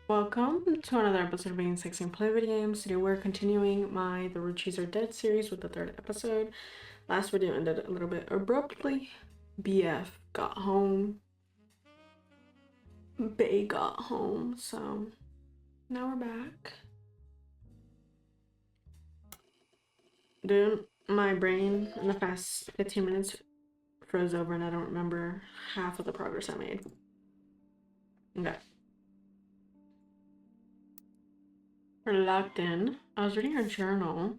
Welcome to another episode of Being Sexy and Play Video Games. Today we're continuing the Roottrees Are Dead series with the third episode. Last video ended a little bit abruptly. BF got home. Bay got home, so now we're back. Dude, my brain in the past 15 minutes froze over and I don't remember half of the progress I made. Okay. We're locked in. I was reading her journal.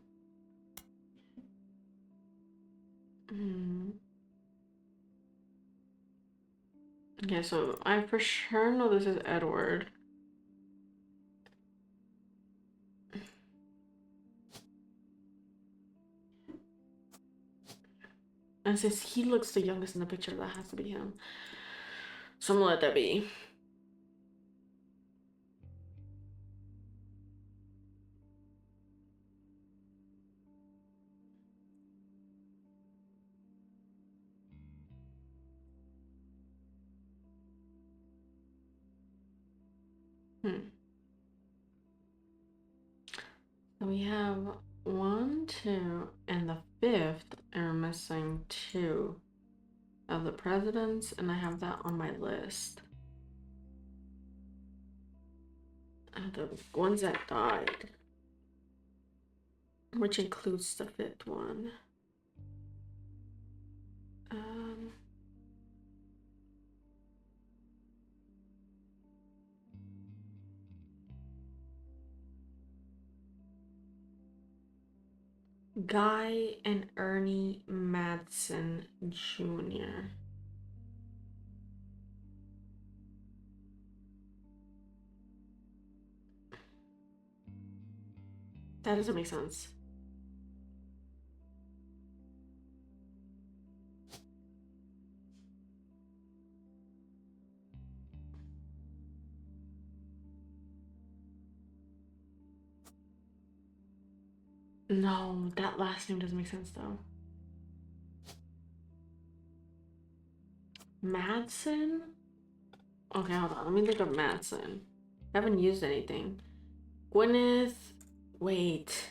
Okay, so I for sure know this is Edward. And since he looks the youngest in the picture, that has to be him. So I'm gonna let that be. So we have 1, 2, and the 5th are missing 2 of the presidents, and I have that on my list. The ones that died, which includes the 5th one. Guy and Ernie Madsen Jr. That doesn't make sense. No, that last name doesn't make sense though. Madsen? Okay, hold on. Let me think of Madsen. I haven't used anything. Gwyneth. Wait.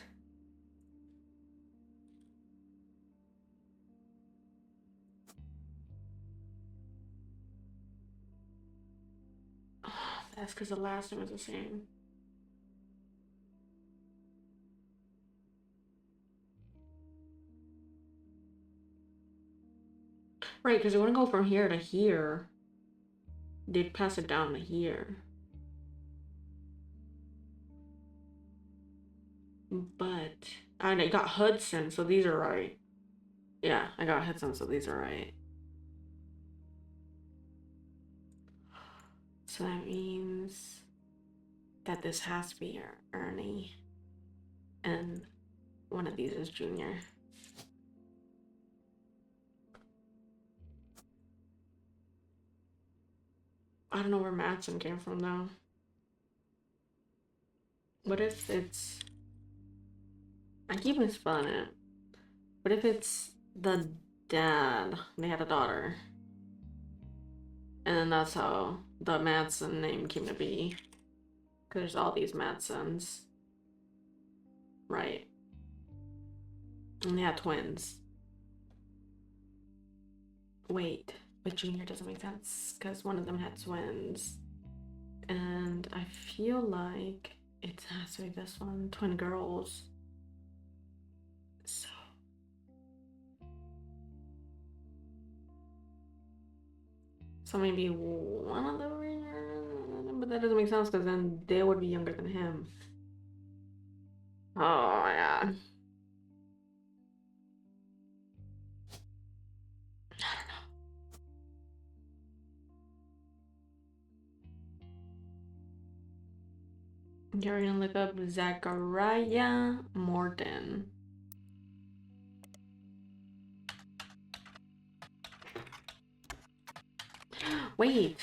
That's because the last name is the same. Right, because you want to go from here to here. They'd pass it down to here. But I got Hudson, so these are right. Yeah, I got Hudson, so these are right. So that means that this has to be Ernie. And one of these is Junior. I don't know where Madsen came from though. What if it's... I keep misspelling it. What if it's the dad? They had a daughter. And then that's how the Madsen name came to be. Because there's all these Madsens. Right. And they had twins. Wait, but Junior doesn't make sense because one of them had twins. And I feel like it has to be this one, twin girls. So maybe one of them, but that doesn't make sense because then they would be younger than him. Oh my god. I don't know. You're gonna look up Zachariah Morton. Wait.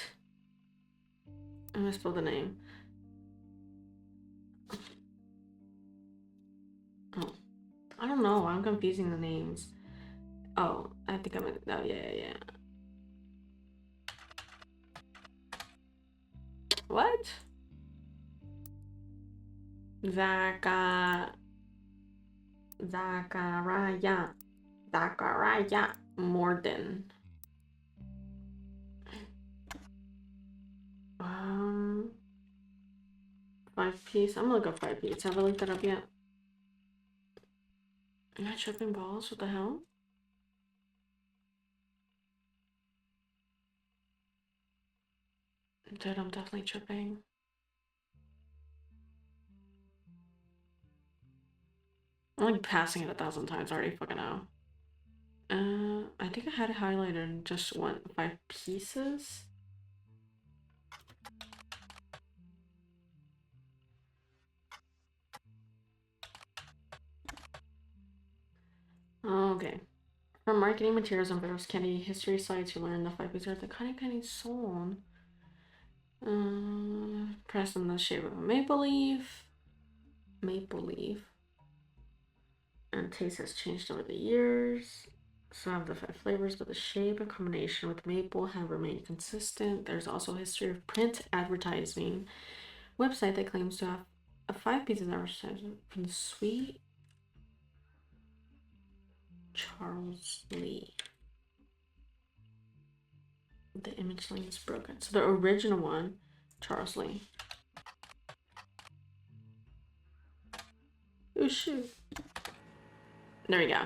I misspelled the name. Oh. I don't know. I'm confusing the names. Oh, I think I'm... Oh, yeah. What? Zachariah. Zachariah Morden. Um, 5-piece. I'm gonna look up 5-piece. Have I looked that up yet? Am I tripping balls? What the hell? Dude, I'm definitely tripping. I'm like passing it 1,000 times. I already fucking know. I think I had it highlighted and just went 5 pieces. Okay. From marketing materials and various candy history sites, you learn the 5 pieces are the kind of candy sold. Pressed in the shape of a maple leaf. Maple leaf. And taste has changed over the years. Some of the 5 flavors, but the shape and combination with maple have remained consistent. There's also a history of print advertising website that claims to have a 5 pieces advertisement from the sweet Charles Lee. The image link is broken. So the original one, Charles Lee. Oh shoot. There we go.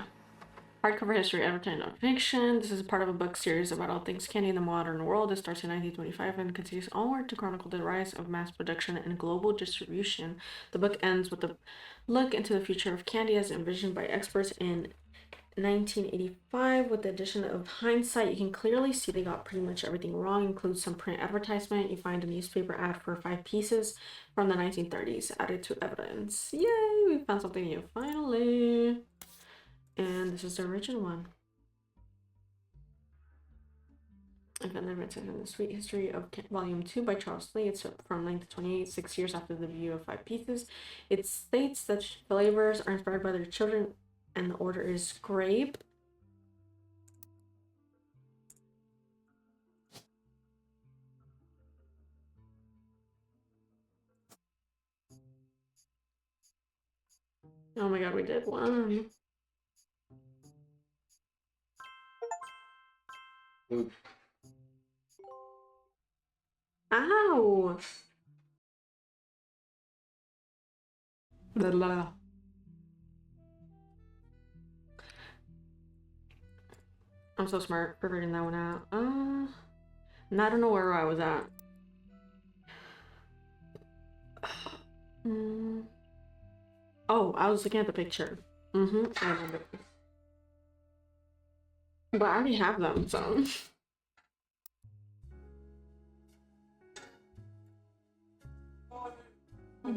Hardcover history, advertising, non-fiction. This is part of a book series about all things candy in the modern world. It starts in 1925 and continues onward to chronicle the rise of mass production and global distribution. The book ends with a look into the future of candy as envisioned by experts in 1985. With the addition of hindsight, you can clearly see they got pretty much everything wrong. Includes some print advertisement. You find a newspaper ad for 5 pieces from the 1930s added to evidence. Yay, we found something new finally. And this is the original one. I found the in the Sweet History of Volume 2 by Charles Lee. It's from 1928, 6 years after the debut of 5 pieces. It states that flavors are inspired by their children, and the order is grape. Oh my god, we did one. Oof. Ow! Blah, blah, blah. I'm so smart for figuring that one out. And I don't know where I was at. Oh, I was looking at the picture. I remember. But I already have them, so. I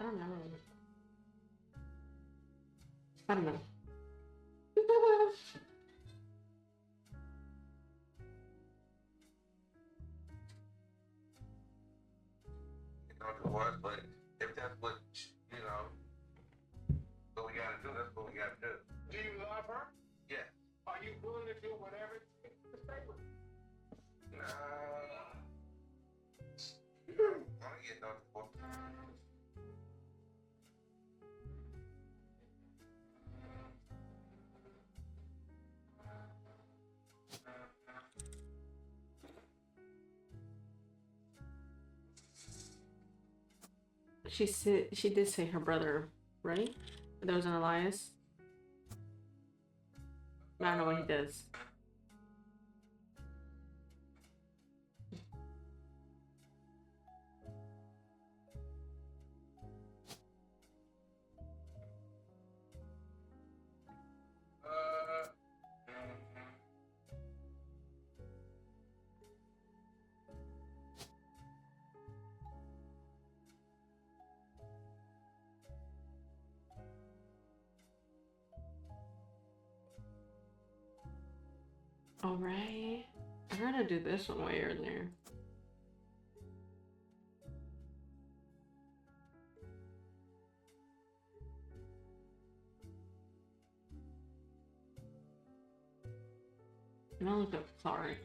don't know. I don't know. But if that's what, what we gotta do, that's what we gotta do. Do you love her? Yeah. Are you willing to do whatever it takes to stay with her? Nah. I don't get no divorce. She did say her brother, right? There was an Elias. I don't know what he does. All right. I tried to do this one way earlier. I'm gonna look up Clark.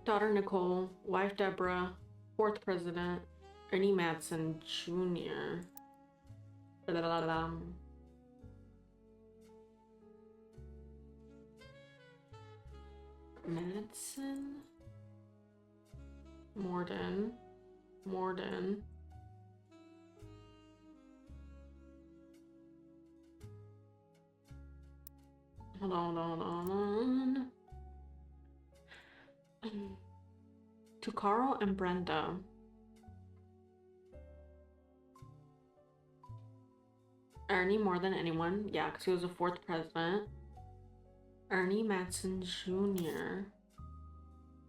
Daughter Nicole, wife Deborah, fourth president, Ernie Madsen Jr. Madsen? Morden. Hold on. To Carl and Brenda. Ernie more than anyone. Yeah, because he was the fourth president. Ernie Madsen Jr.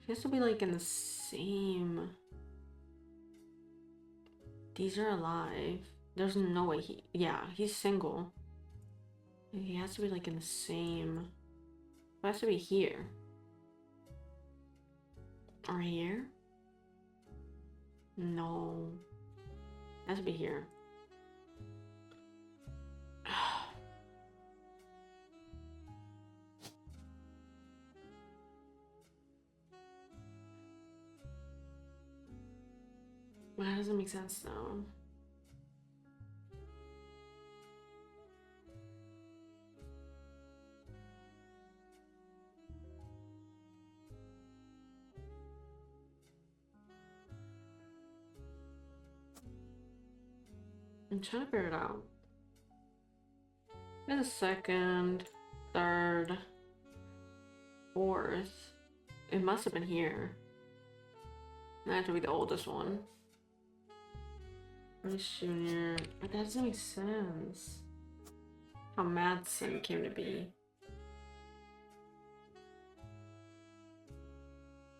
He has to be like in the same... These are alive. There's no way he... Yeah, he's single. He has to be like in the same... It has to be here. Or here? No. It has to be here. That doesn't make sense though. I'm trying to figure it out. The second, third, fourth. It must have been here. That had to be the oldest one. Bruce Jr. But that doesn't make sense. How Madsen came to be.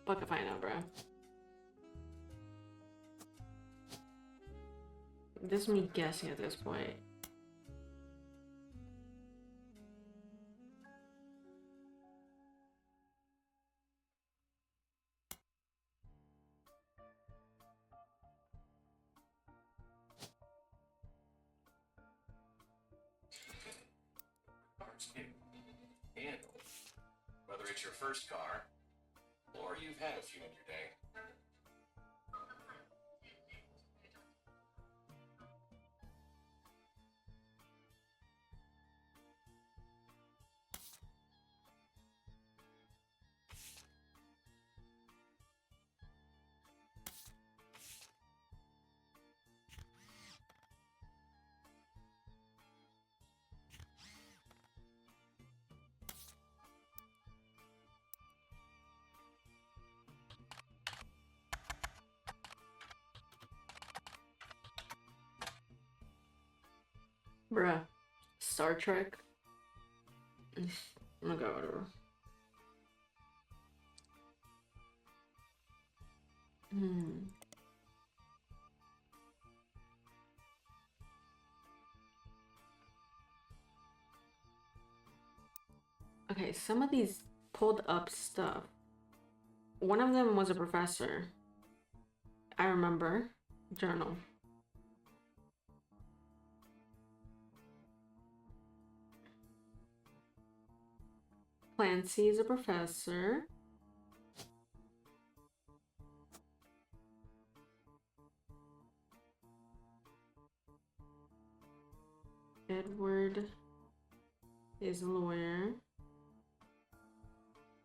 Fuck if I know, bro. This is me guessing at this point. Car's new. Handled. Whether it's your first car, or you've had a few in your day. Bruh. Star Trek. I'm gonna go whatever. Okay, some of these pulled up stuff. One of them was a professor. I remember. Journal. Clancy is a professor. Edward is a lawyer.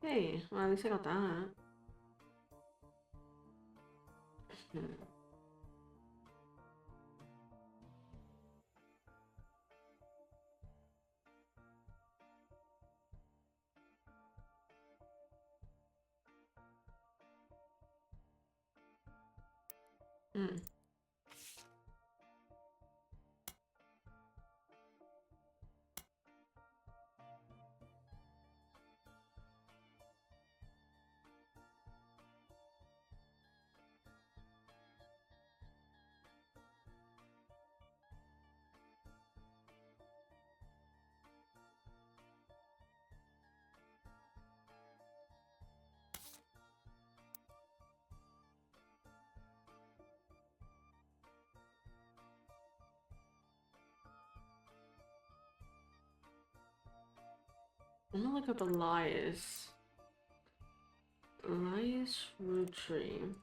Hey, well, at least I got that. I'm gonna look up Elias. Elias Roottrees.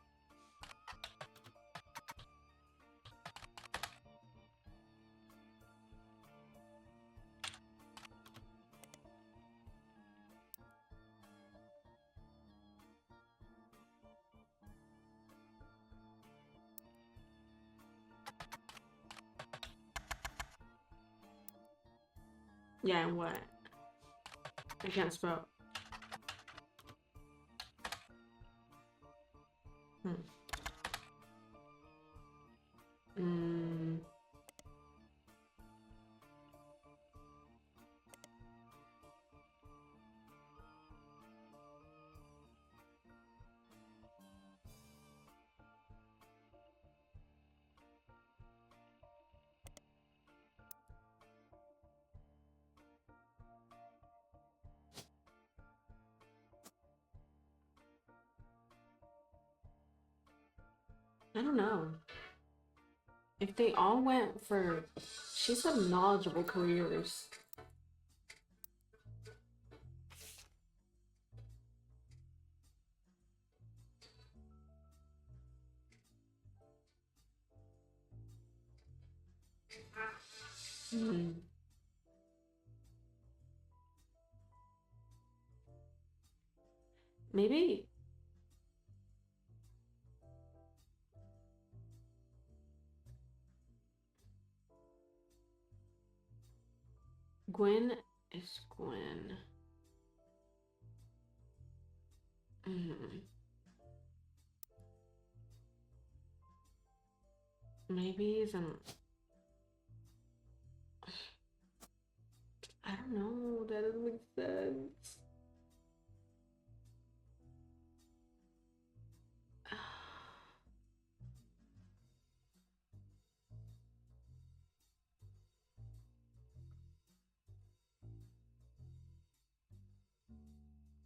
Yeah, and what? I can't spell. Hmm. I don't know. If they all went for, she said knowledgeable careers. Hmm. Maybe Gwen is Gwen. Hmm. Maybe isn't. I don't know. That doesn't make sense.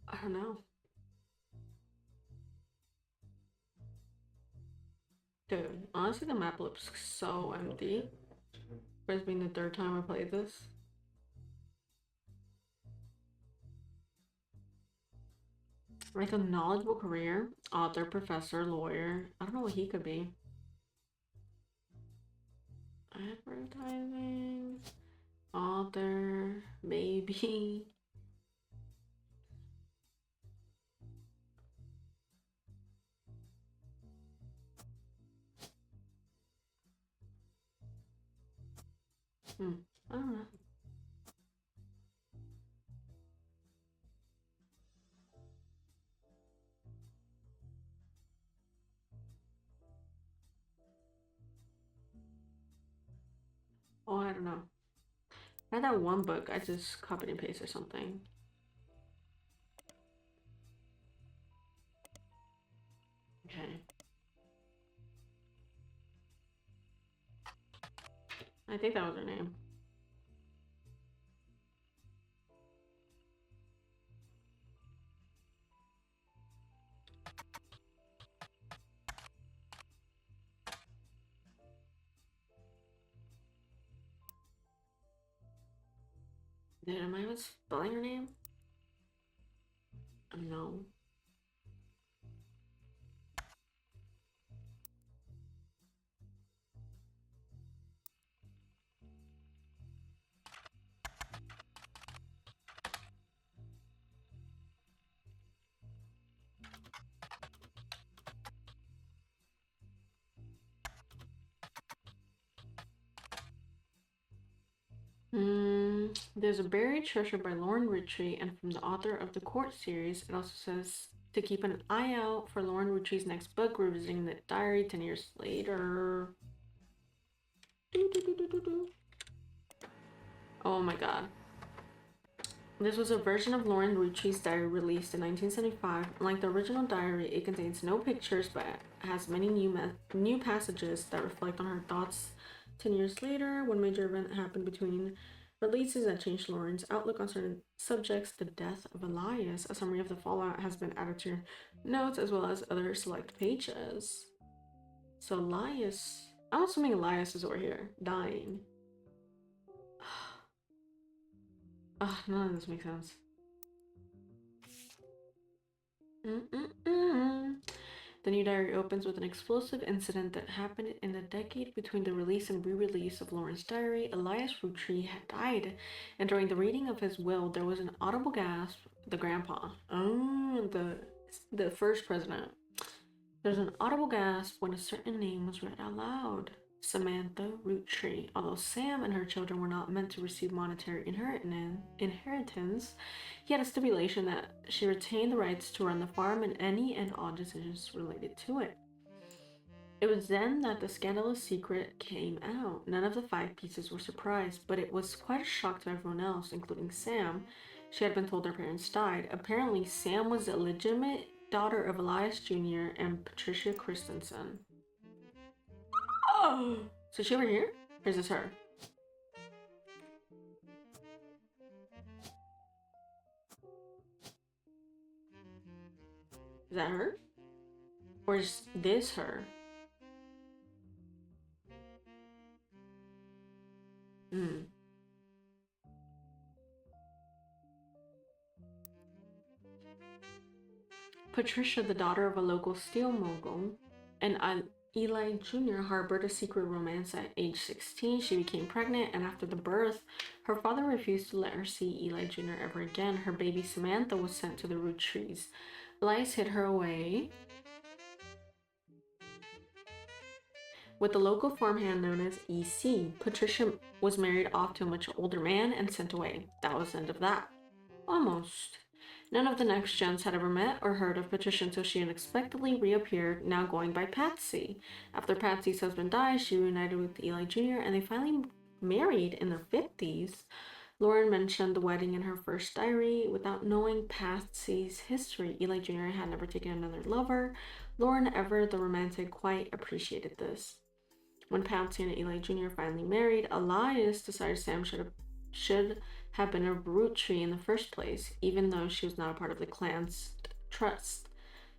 I don't know. Dude, honestly, the map looks so empty. For it's being the third time I played this. Like a knowledgeable career, author, professor, lawyer. I don't know what he could be. Advertising, author, maybe. I don't know. Oh, I don't know. I had that one book I just copied and pasted or something. Okay. I think that was her name. Dude, am I even spelling her name? No. There's a buried treasure by Lauren Ritchie, and from the author of the Court series, it also says to keep an eye out for Lauren Ritchie's next book, revisiting the diary 10 years later. Oh my god. This was a version of Lauren Ritchie's diary released in 1975. Unlike the original diary, it contains no pictures but has many new passages that reflect on her thoughts 10 years later. One major event happened between releases that changed Lauren's outlook on certain subjects. The death of Elias. A summary of the fallout has been added to your notes as well as other select pages. So Elias, I'm assuming Elias is over here, dying. None of this makes sense. Mm-mm-mm. The new diary opens with an explosive incident that happened in the decade between the release and re-release of Lauren's diary. Elias Roottrees had died, and during the reading of his will, there was an audible gasp. The grandpa, the first president. There's an audible gasp when a certain name was read out loud. Samantha Roottree. Although Sam and her children were not meant to receive monetary inheritance, he had a stipulation that she retained the rights to run the farm and any and all decisions related to it. It was then that the scandalous secret came out. None of the five pieces were surprised, but it was quite a shock to everyone else, including Sam. She had been told their parents died. Apparently, Sam was the legitimate daughter of Elias Jr. and Patricia Christensen. Oh! So is she over here? Or is this her? Is that her? Or is this her? Hmm. Patricia, the daughter of a local steel mogul, and Eli Jr. harbored a secret romance at age 16. She became pregnant, and after the birth, her father refused to let her see Eli Jr. ever again. Her baby Samantha was sent to the Roottrees. Elias hid her away with the local farmhand known as EC. Patricia was married off to a much older man and sent away. That was the end of that. Almost. None of the next gens had ever met or heard of Patricia until she unexpectedly reappeared, now going by Patsy. After Patsy's husband died, she reunited with Eli Jr., and they finally married in their 50s. Lauren mentioned the wedding in her first diary. Without knowing Patsy's history, Eli Jr. had never taken another lover. Lauren, ever the romantic, quite appreciated this. When Patsy and Eli Jr. finally married, Elias decided Sam should have been a Roottree in the first place, even though she was not a part of the clan's trust.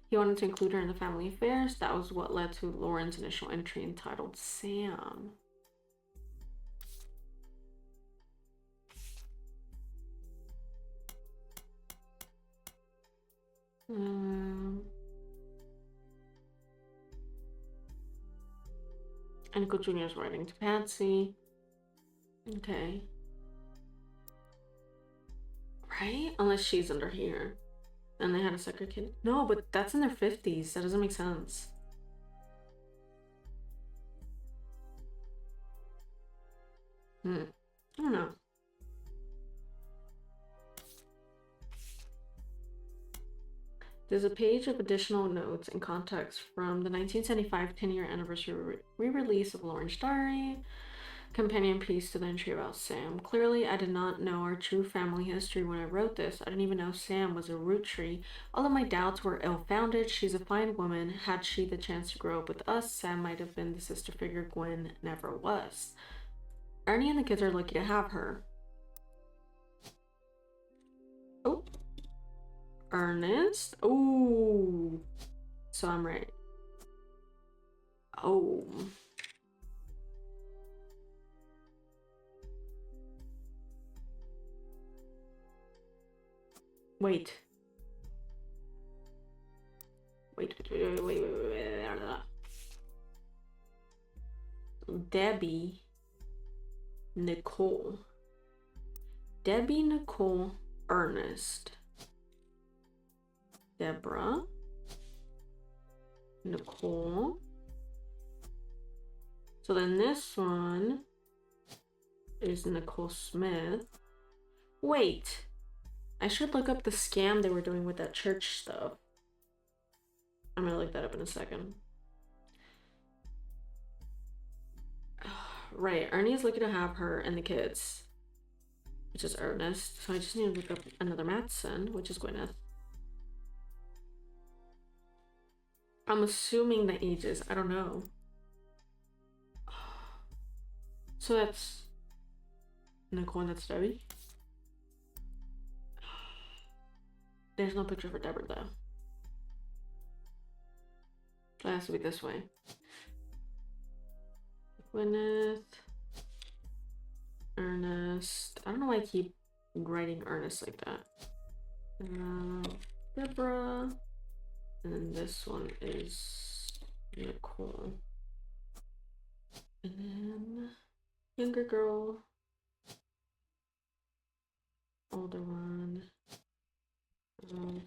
He wanted to include her in the family affairs. That was what led to Lauren's initial entry entitled Sam. Uncle Junior's writing to Patsy. Okay. Right? Unless she's under here. And they had a second kid. No, but that's in their 50s. That doesn't make sense. I don't know. There's a page of additional notes and context from the 1975 10-year anniversary re-release of Lauren's diary. Companion piece to the entry about Sam. Clearly, I did not know our true family history when I wrote this. I didn't even know Sam was a Roottree. All of my doubts were ill-founded. She's a fine woman. Had she the chance to grow up with us, Sam might have been the sister figure Gwen never was. Ernie and the kids are lucky to have her. Oh. Ernest? Oh. So I'm right. Oh. Wait. Debbie Nicole. Debbie Nicole Ernest. Deborah Nicole. So then this one is Nicole Smith. Wait. I should look up the scam they were doing with that church stuff. I'm gonna look that up in a second. Right, Ernie is looking to have her and the kids, which is Ernest. So I just need to look up another Matson, which is Gwyneth. I'm assuming the ages. I don't know. So that's Nicole and that's Debbie. There's no picture for Deborah though. So it has to be this way. Gwyneth. Ernest. I don't know why I keep writing Ernest like that. Deborah. And then this one is Nicole. And then younger girl. Older one.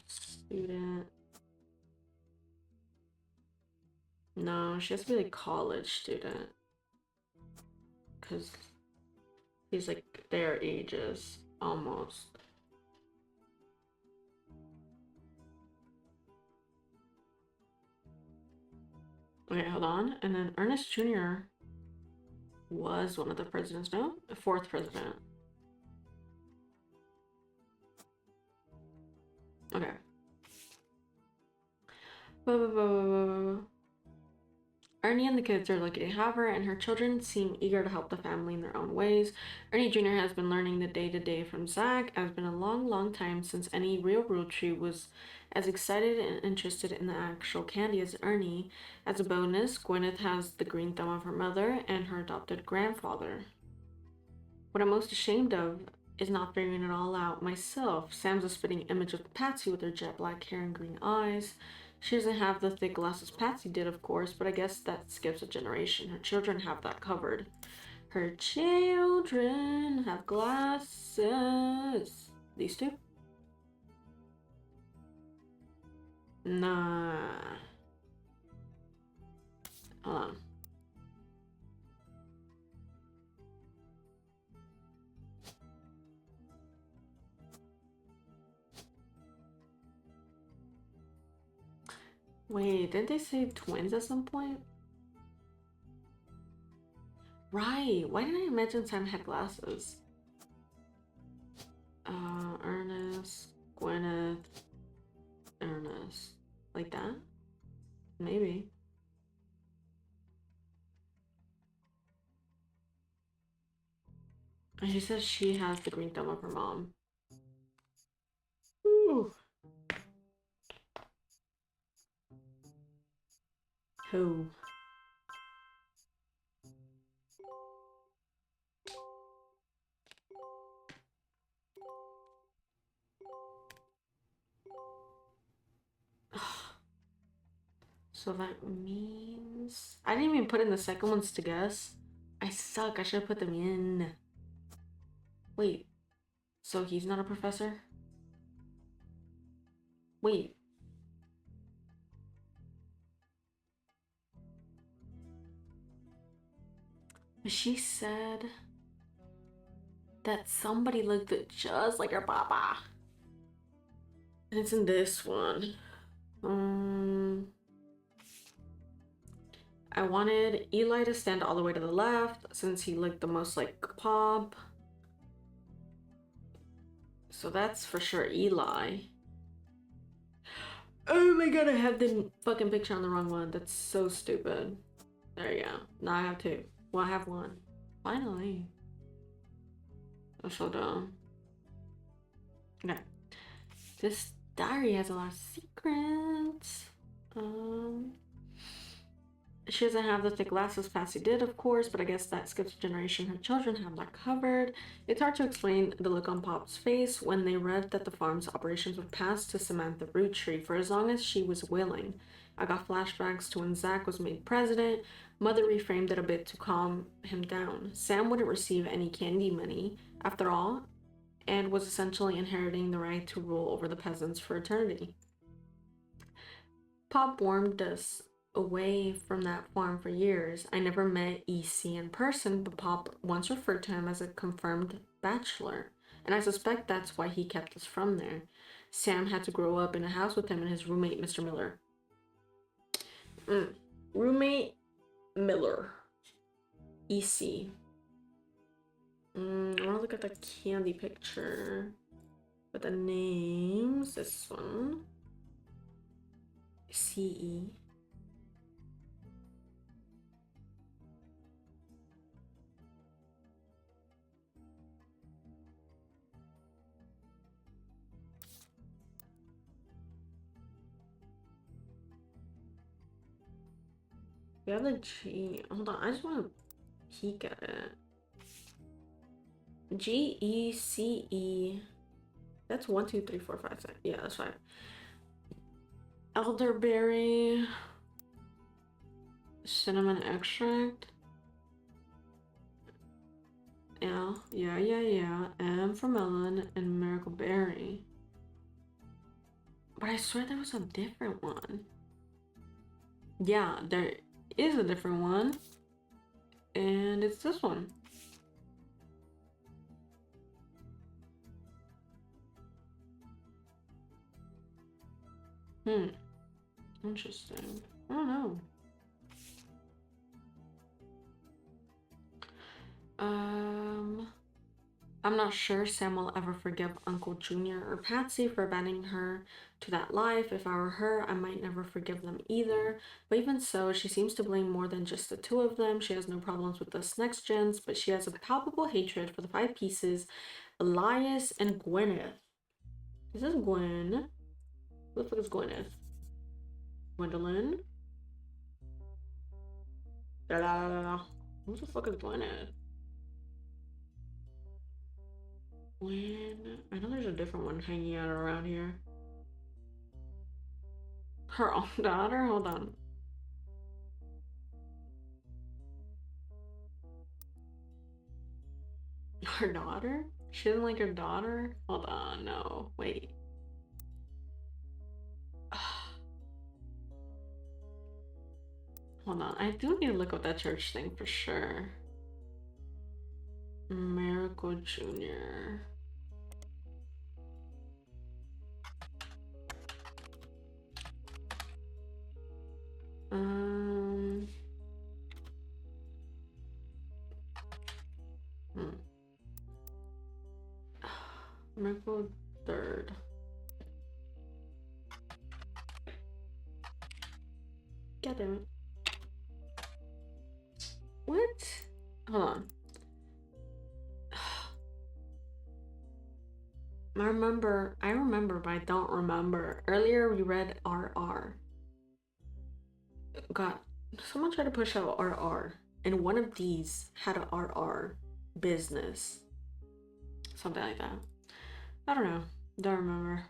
Student. No, she has to be like college student. Because he's like their ages, almost. Okay, hold on. And then Ernest Jr. was one of the presidents, no? The fourth president. Okay. Ernie and the kids are lucky to have her, and her children seem eager to help the family in their own ways. Ernie Jr. has been learning the day-to-day from Zach, and it's been a long, long time since any real Roottrie was as excited and interested in the actual candy as Ernie. As a bonus, Gwyneth has the green thumb of her mother and her adopted grandfather. What I'm most ashamed of is not figuring it all out myself. Sam's a spitting image of Patsy with her jet black hair and green eyes. She doesn't have the thick glasses Patsy did, of course, but I guess that skips a generation. Her children have that covered. Her children have glasses. These two? Nah. Hold on. Wait, didn't they say twins at some point? Right. Why didn't I imagine Sam had glasses? Ernest, Gwyneth, Ernest. Like that? Maybe. And she says she has the green thumb of her mom. Ooh. Who? So that means I didn't even put in the second ones to guess. I suck. I should have put them in. Wait. So he's not a professor? Wait. She said that somebody looked just like her papa. And it's in this one. I wanted Eli to stand all the way to the left since he looked the most like Pop. So that's for sure Eli. Oh my god, I have the fucking picture on the wrong one. That's so stupid. There you go. Now I have two. Well, I have one. Finally. I'm so dumb. Okay. This diary has a lot of secrets. She doesn't have the thick glasses Patsy did, of course, but I guess that skips a generation. Her children have that covered. It's hard to explain the look on Pop's face when they read that the farm's operations would pass to Samantha Roottrie for as long as she was willing. I got flashbacks to when Zach was made president. Mother reframed it a bit to calm him down. Sam wouldn't receive any candy money, after all, and was essentially inheriting the right to rule over the peasants for eternity. Pop warned us away from that farm for years. I never met EC in person, but Pop once referred to him as a confirmed bachelor, and I suspect that's why he kept us from there. Sam had to grow up in a house with him and his roommate, Mr. Miller. Roommate Miller. EC. I want to look at the candy picture. But the names, this one. CE. We have the G. Hold on, I just want to peek at it. GECE. That's 1, 2, 3, 4, 5, 6. Yeah, that's 5. elderberry, cinnamon extract. Yeah. M for melon and miracle berry. But I swear there was a different one. Yeah, there is a different one. And it's this one. Interesting. I don't know. I'm not sure Sam will ever forgive Uncle Junior or Patsy for abandoning her to that life. If I were her, I might never forgive them either. But even so, she seems to blame more than just the two of them. She has no problems with us next gens, but she has a palpable hatred for the five pieces, Elias and Gwyneth. Is this Gwen? Who the fuck is Gwyneth? Gwendolyn? Who the fuck is Gwyneth? Gwen? I know there's a different one hanging out around here. Her own daughter? Hold on. Her daughter? She doesn't like her daughter? Hold on, no. Wait. Hold on. I do need to look up that church thing for sure. Miracle Jr. Miracle third. God damn it. What? Hold on. I remember, but I don't remember. Earlier we read RR. God, someone tried to push out RR, and one of these had a RR business. Something like that. I don't know. Don't remember.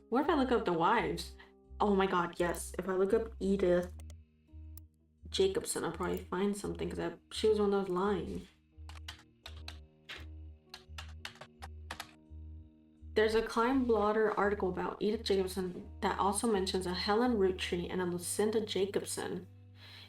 What if I look up the wives? Oh my god, yes. If I look up Edith Jacobson, I'll probably find something because she was one that was lying. There's a Climb Blotter article about Edith Jacobson that also mentions a Helen Roottrees and a Lucinda Jacobson.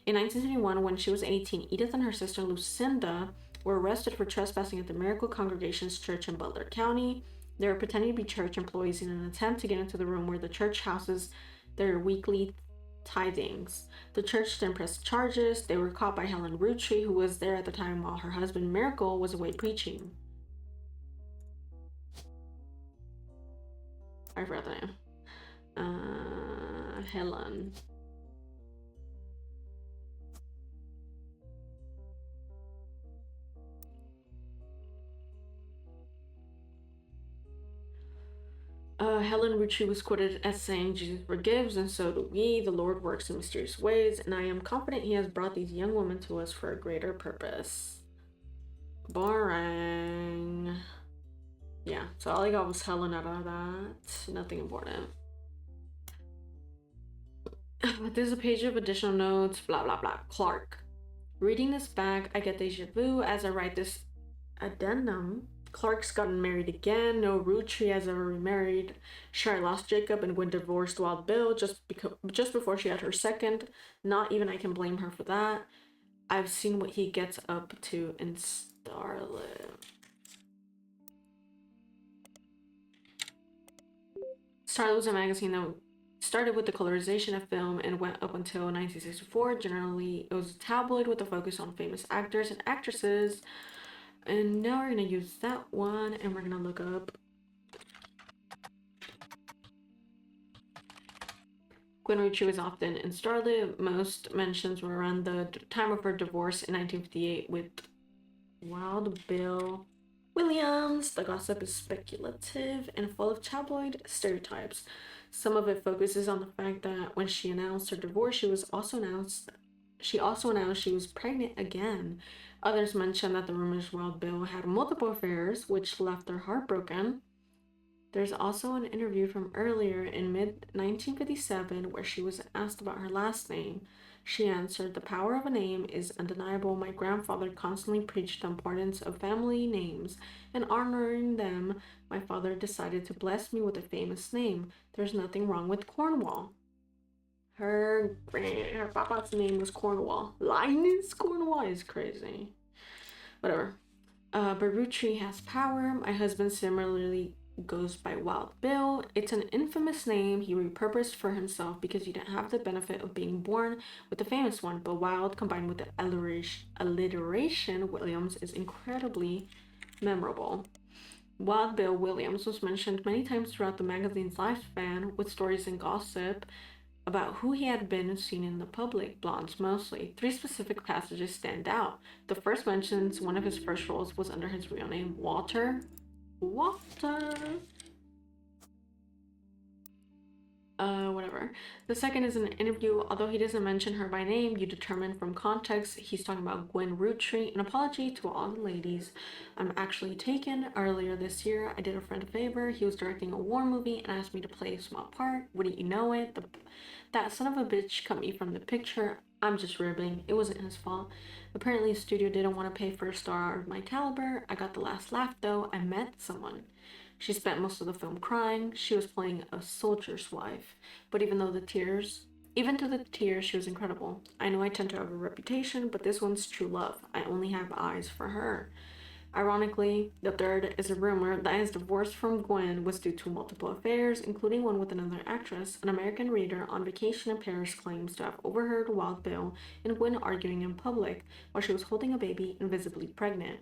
In 1971, when she was 18, Edith and her sister Lucinda were arrested for trespassing at the Miracle Congregation's church in Butler County. They were pretending to be church employees in an attempt to get into the room where the church houses their weekly tithings. The church then pressed charges. They were caught by Helen Roottrees, who was there at the time while her husband Miracle was away preaching. I forgot the name. Helen. Helen Roottrees was quoted as saying, "Jesus forgives, and so do we. The Lord works in mysterious ways, and I am confident He has brought these young women to us for a greater purpose." Boring. Yeah, so all I got was Helen out of that. Nothing important. There's a page of additional notes, blah, blah, blah. Clark. Reading this back, I get deja vu as I write this addendum. Clark's gotten married again. No Roottrees has ever remarried. Shari lost Jacob and Gwen divorced Wild Bill just before she had her second. Not even I can blame her for that. I've seen what he gets up to in Starlit. Starlit was a magazine that started with the colorization of film and went up until 1964. Generally, it was a tabloid with a focus on famous actors and actresses. And now we're going to use that one, and we're going to look up Gwen Roottrees was often in Starlit. Most mentions were around the time of her divorce in 1958 with Wild Bill Williams. The gossip is speculative and full of tabloid stereotypes. Some of it focuses on the fact that when she announced her divorce, she also announced she was pregnant again. Others mention that the rumors Wild Bill had multiple affairs, which left her heartbroken. There's also an interview from earlier in mid 1957 where she was asked about her last name. She answered, "The power of a name is undeniable. My grandfather constantly preached the importance of family names, and honoring them, my father decided to bless me with a famous name. There's nothing wrong with Cornwall." Her papa's name was Cornwall. Linus Cornwall is crazy. Whatever. Roottrees has power. My husband similarly goes by Wild Bill. It's an infamous name he repurposed for himself because you didn't have the benefit of being born with the famous one, but Wild combined with the alliteration Williams is incredibly memorable. Wild Bill Williams was mentioned many times throughout the magazine's lifespan, with stories and gossip about who he had been seen in the public, blondes mostly. Three specific passages stand out. The first mentions one of his first roles was under his real name, Walter. Walter. Whatever. The second is an interview. Although he doesn't mention her by name, you determine from context he's talking about Gwen Roottree. An apology to all the ladies. I'm actually taken. Earlier this year, I did a friend a favor. He was directing a war movie and asked me to play a small part. Wouldn't you know it? That son of a bitch cut me from the picture. I'm just ribbing. It wasn't his fault. Apparently, the studio didn't want to pay for a star of my caliber. I got the last laugh, though. I met someone. She spent most of the film crying. She was playing a soldier's wife. But even to the tears, she was incredible. I know I tend to have a reputation, but this one's true love. I only have eyes for her. Ironically, the third is a rumor that his divorce from Gwen was due to multiple affairs, including one with another actress. An American reader on vacation in Paris claims to have overheard Wild Bill and Gwen arguing in public while she was holding a baby and visibly pregnant.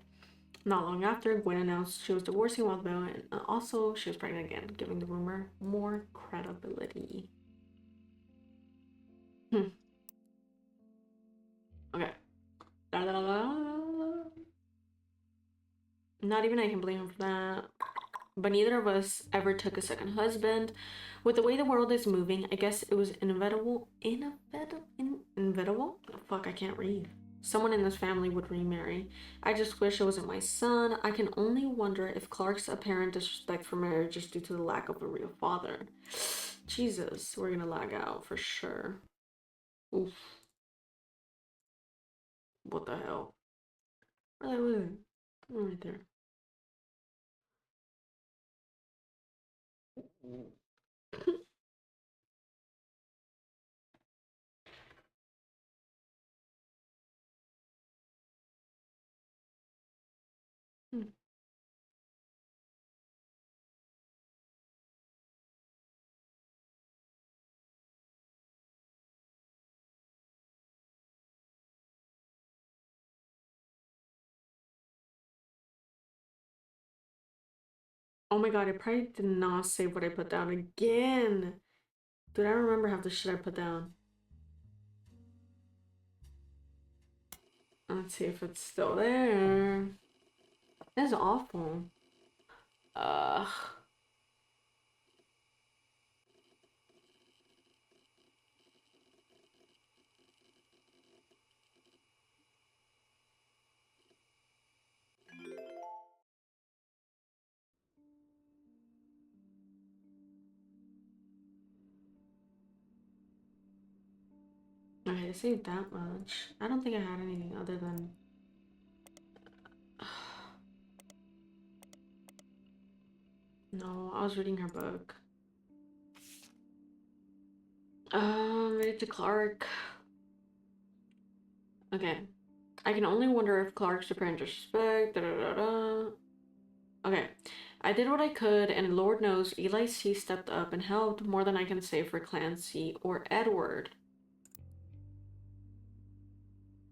Not long after, Gwen announced she was divorcing Wild Bill, and also she was pregnant again, giving the rumor more credibility. Okay. Not even I can blame him for that. But neither of us ever took a second husband. With the way the world is moving, I guess it was inevitable. Inevitable? Oh, fuck, I can't read. Someone in this family would remarry. I just wish it wasn't my son. I can only wonder if Clark's apparent disrespect for marriage is due to the lack of a real father. Jesus, we're gonna lag out for sure. Oof. What the hell? Right there. Oh my god, I probably did not save what I put down again. Dude, I don't remember half the shit I put down. Let's see if it's still there. That's awful. Ugh. Okay, I saved that much. I don't think I had anything other than. No, I was reading her book. Read to Clark. Okay. I can only wonder if Clark's apparent disrespect. Da, da, da, da. Okay. I did what I could, and Lord knows Eli C stepped up and helped more than I can say for Clancy or Edward.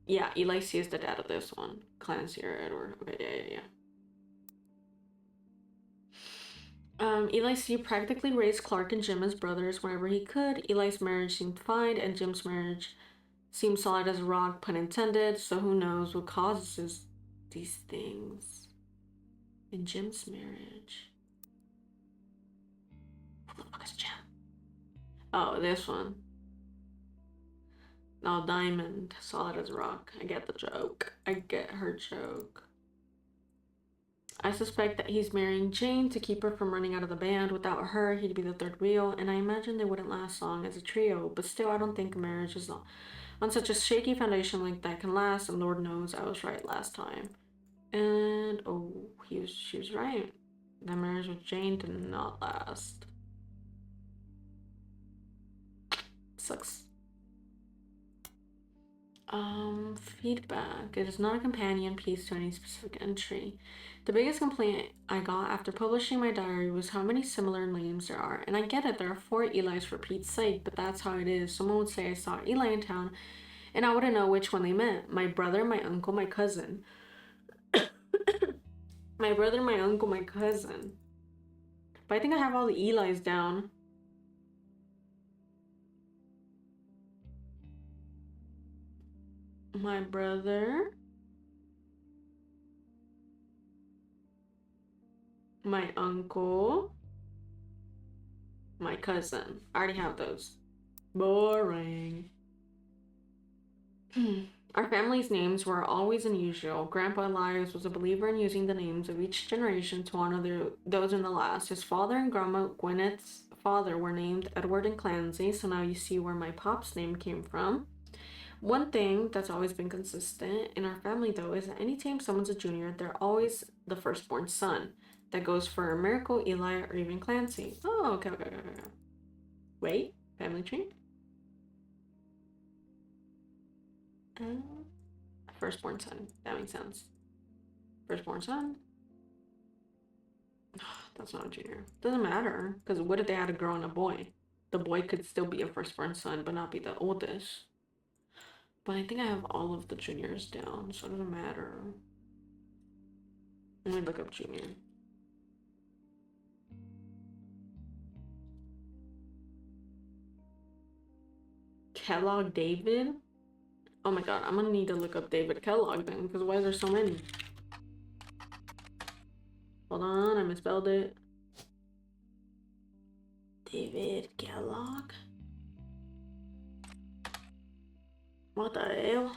Yeah, Eli C is the dad of this one. Clancy or Edward. Okay, yeah. Eli C practically raised Clark and Jim as brothers whenever he could. Eli's marriage seemed fine, and Jim's marriage seemed solid as a rock, pun intended. So who knows what causes these things in Jim's marriage? Who the fuck is Jim? Oh, this one. Oh, Diamond, solid as a rock. I get the joke. I get her joke. I suspect that he's marrying Jane to keep her from running out of the band. Without her, he'd be the third wheel, and I imagine they wouldn't last long as a trio. But still, I don't think a marriage is on such a shaky foundation like that can last, and Lord knows I was right last time. And oh, she was right. That marriage with Jane did not last. Sucks. Feedback. It is not a companion piece to any specific entry. The biggest complaint I got after publishing my diary was how many similar names there are. And I get it, there are 4 Eli's for Pete's sake, but that's how it is. Someone would say I saw Eli in town, and I wouldn't know which one they meant. My brother, my uncle, my cousin. My brother, my uncle, my cousin. But I think I have all the Eli's down. My brother, my uncle, my cousin. I already have those. Boring. Our family's names were always unusual. Grandpa Elias was a believer in using the names of each generation to honor those in the last. His father and Grandma Gwyneth's father were named Edward and Clancy, so now you see where my pop's name came from. One thing that's always been consistent in our family, though, is that anytime someone's a junior, they're always the firstborn son. That goes for Miracle, Eli, or even Clancy. Oh, okay. Wait, family tree? Firstborn son. That makes sense. Firstborn son? That's not a junior. Doesn't matter, because what if they had a girl and a boy? The boy could still be a firstborn son, but not be the oldest. But I think I have all of the juniors down, so it doesn't matter. Let me look up junior. Kellogg David? Oh my god, I'm gonna need to look up David Kellogg then, because why is there so many? Hold on, I misspelled it. David Kellogg? What the hell?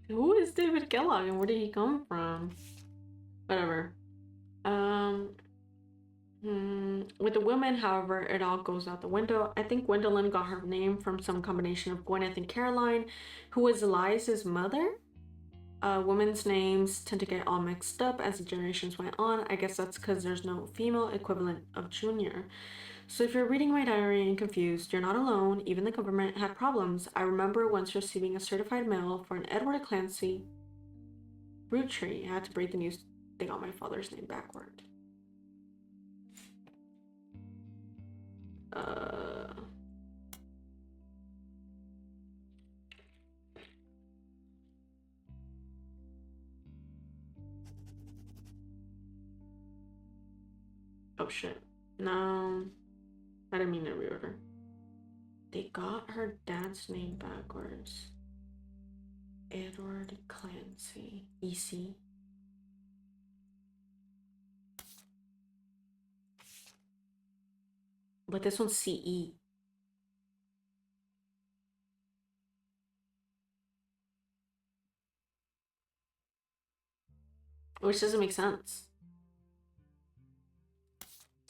Who is David Kellogg and where did he come from? Whatever. With the women, however, it all goes out the window. I think Gwendolyn got her name from some combination of Gwyneth and Caroline, who was Elias's mother. Women's names tend to get all mixed up as the generations went on. I guess that's because there's no female equivalent of junior. So if you're reading my diary and confused, you're not alone. Even the government had problems. I remember once receiving a certified mail for an Edward Clancy Roottrees. I had to break the news. They got my father's name backward. Oh shit. No. I didn't mean to reorder. They got her dad's name backwards. Edward Clancy. EC. But this one's CE. Which doesn't make sense.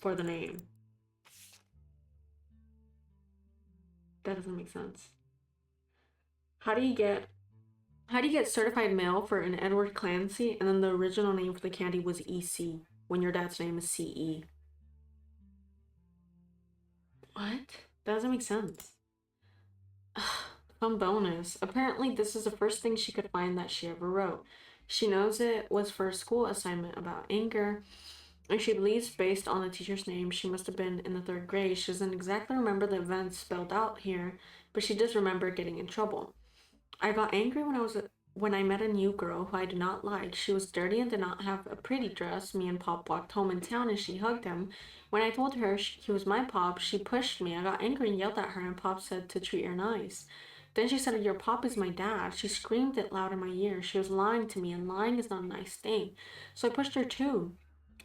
For the name. That doesn't make sense. How do you get certified mail for an Edward Clancy and then the original name for the candy was EC when your dad's name is CE? What? That doesn't make sense. Fun bonus. Apparently this is the first thing she could find that she ever wrote. She knows it was for a school assignment about anger, and she believes based on the teacher's name she must have been in the 3rd grade. She doesn't exactly remember the events spelled out here, but she does remember getting in trouble. I got angry when I met a new girl who I did not like. She was dirty and did not have a pretty dress. Me and Pop walked home in town and she hugged him. When I told her he was my Pop, she pushed me. I got angry and yelled at her, and Pop said to treat her nice. Then she said, "Your Pop is my dad." She screamed it loud in my ear. She was lying to me, and lying is not a nice thing. So I pushed her too.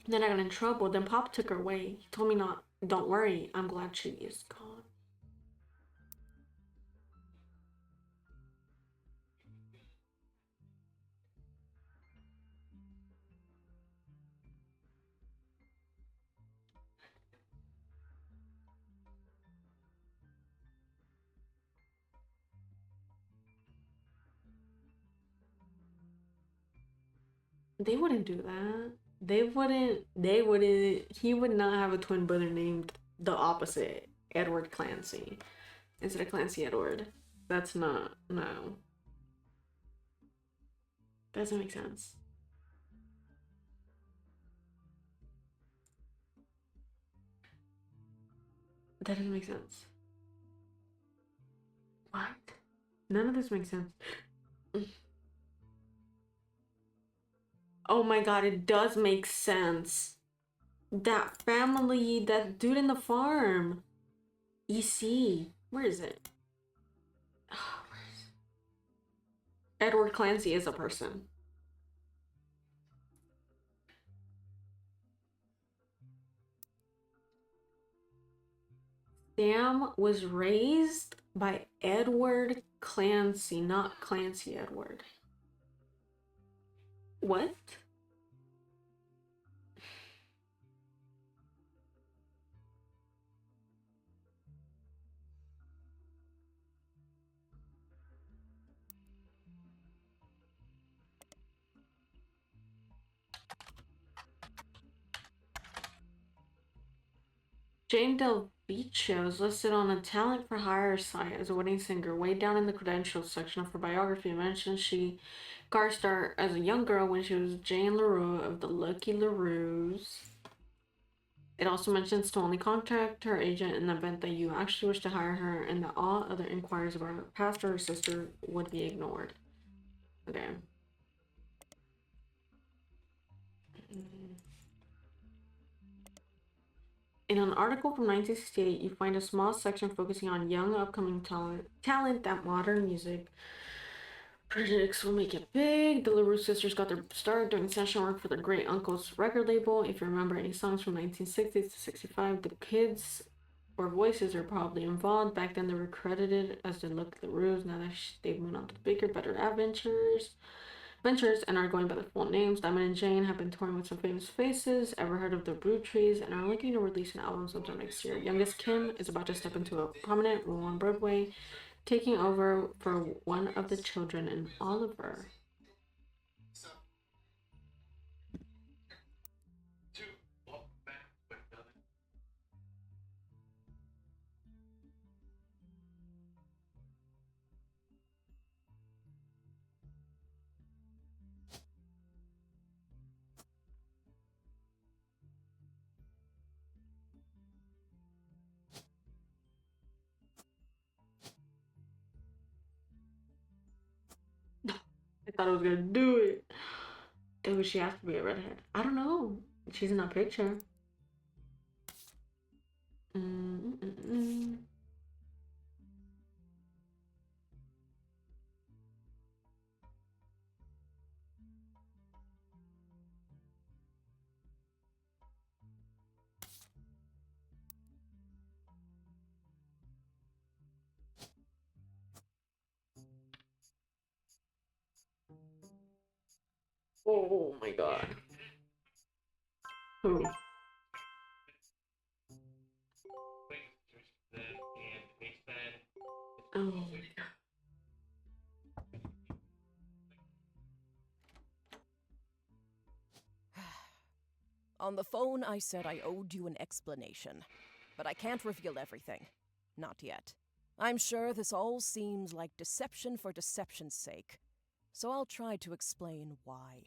Then I got in trouble. Then Pop took her away. He told me not Don't worry, I'm glad she is gone. They wouldn't do that. He would not have a twin brother named the opposite, Edward Clancy, instead of Clancy Edward. That's not, no. That doesn't make sense. That doesn't make sense. What? None of this makes sense. Oh my god, it does make sense. That family, that dude in the farm. EC. Where is it? Edward Clancy is a person. Sam was raised by Edward Clancy, not Clancy Edward. What? Jane Del Vecchio is listed on a talent for hire site as a wedding singer. Way down in the credentials section of her biography, it mentions she guest starred as a young girl when she was Jane LaRue of the Lucky LaRues. It also mentions to only contact her agent in the event that you actually wish to hire her, and that all other inquiries about her past or her sister would be ignored. Okay. In an article from 1968, you find a small section focusing on young upcoming talent that modern music predicts will make it big. The LaRue sisters got their start doing session work for their great uncle's record label. If you remember any songs from 1960s to 65, the kids or voices are probably involved. Back then, they were credited as the Look LaRues. Now that they've moved on to bigger, better ventures and are going by their full names. Diamond and Jane have been touring with some famous faces. Ever heard of the Roottrees and are looking to release an album sometime next year. Youngest Kim is about to step into a prominent role on Broadway, taking over for one of the children in Oliver. I thought I was gonna do it. Would she have to be a redhead? I don't know. She's in that picture. Mm-mm-mm. Oh my god. Who? Oh my god. On the phone, I said I owed you an explanation. But I can't reveal everything. Not yet. I'm sure this all seems like deception for deception's sake. So I'll try to explain why.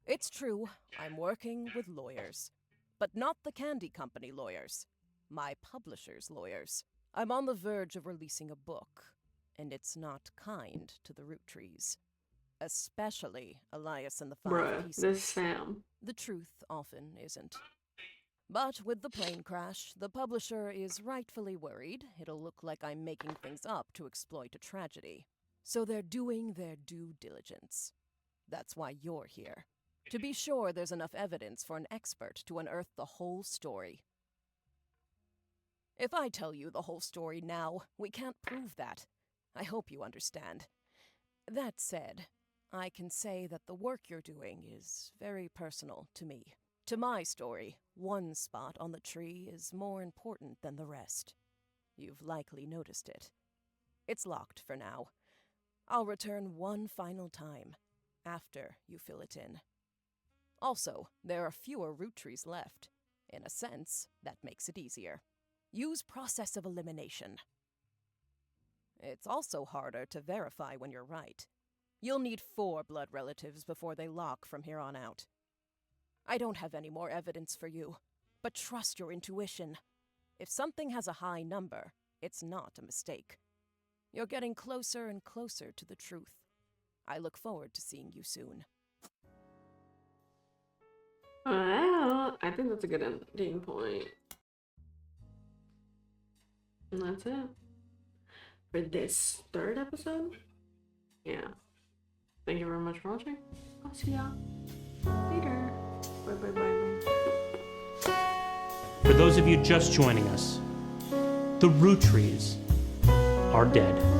It's true, I'm working with lawyers. But not the candy company lawyers. My publisher's lawyers. I'm on the verge of releasing a book. And it's not kind to the Roottrees. Especially Elias and the Five Bruh, Pieces. this Sam. The truth often isn't. But with the plane crash, the publisher is rightfully worried it'll look like I'm making things up to exploit a tragedy. So they're doing their due diligence. That's why you're here. To be sure, there's enough evidence for an expert to unearth the whole story. If I tell you the whole story now, we can't prove that. I hope you understand. That said, I can say that the work you're doing is very personal to me. To my story, one spot on the tree is more important than the rest. You've likely noticed it. It's locked for now. I'll return one final time, after you fill it in. Also, there are fewer root trees left. In a sense, that makes it easier. Use process of elimination. It's also harder to verify when you're right. You'll need 4 blood relatives before they lock from here on out. I don't have any more evidence for you, but trust your intuition. If something has a high number, it's not a mistake. You're getting closer and closer to the truth. I look forward to seeing you soon. Well, I think that's a good ending point. And that's it for this 3rd episode. Yeah. Thank you very much for watching. I'll see y'all later. Bye bye bye. For those of you just joining us, the Roottrees are dead.